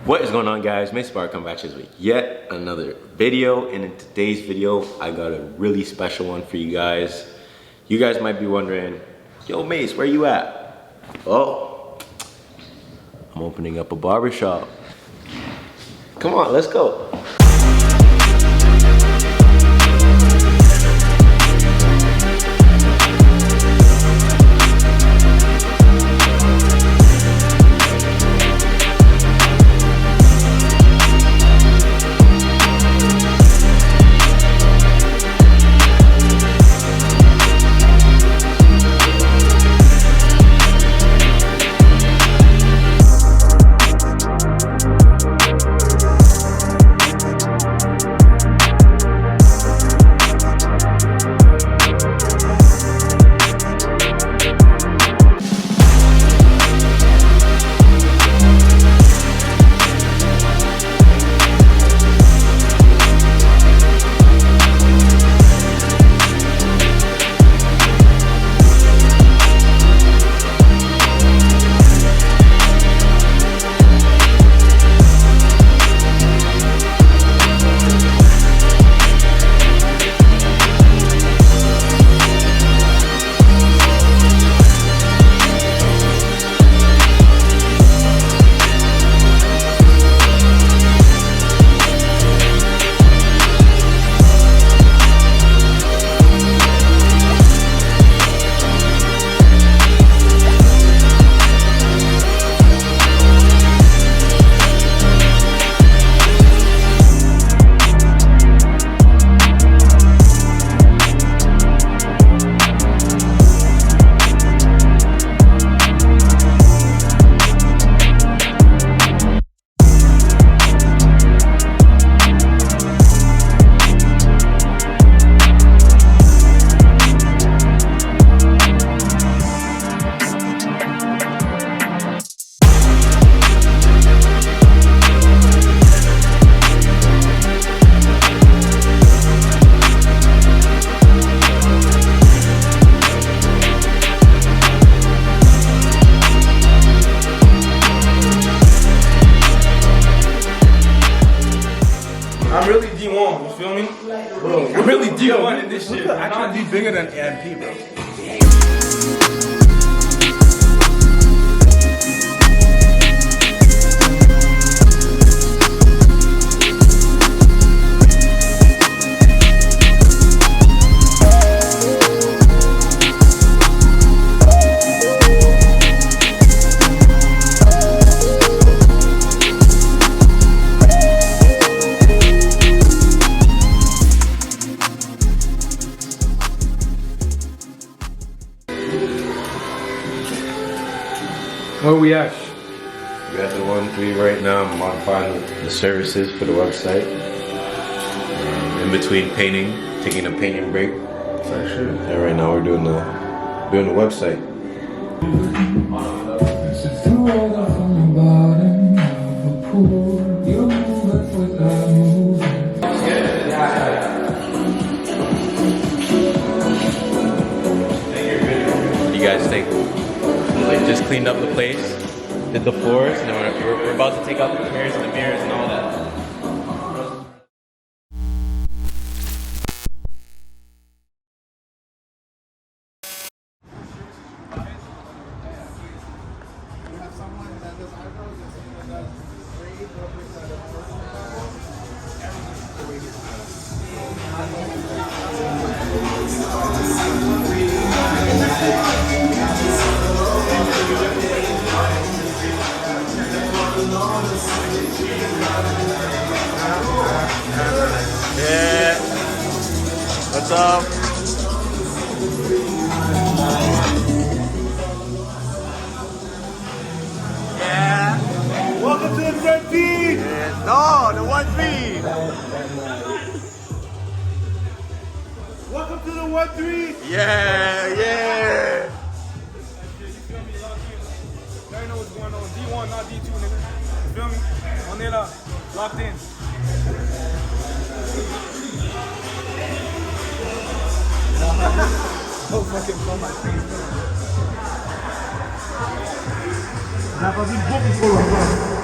What is going on, guys? Mr. Barber come back this week. Yet another video, and in today's video, I got a really special one for you guys. You guys might be wondering, yo Mace, where you at? Oh, I'm opening up a barbershop. Come on, let's go. I'm really D1, you feel me? Bro, I'm really D1 in this shit. I can't be bigger than MP, bro. Where we at? We're at the 1-3 right now. I'm modifying the services for the website. In between painting, taking a painting break. And right now we're doing the website. What do you guys think? Just cleaned up the place, did the floors, and then we're about to take out the chairs and the mirrors and all that. Yeah. What's up? Yeah. Welcome to the 13! Yeah. No, the 1-3. Welcome to the 1-3! Yeah, yeah. You already know what's going on. D1, not D2, nigga. You feel me? On there, locked in. Don't fucking blow my face. N'a pas vu beaucoup trop longtemps.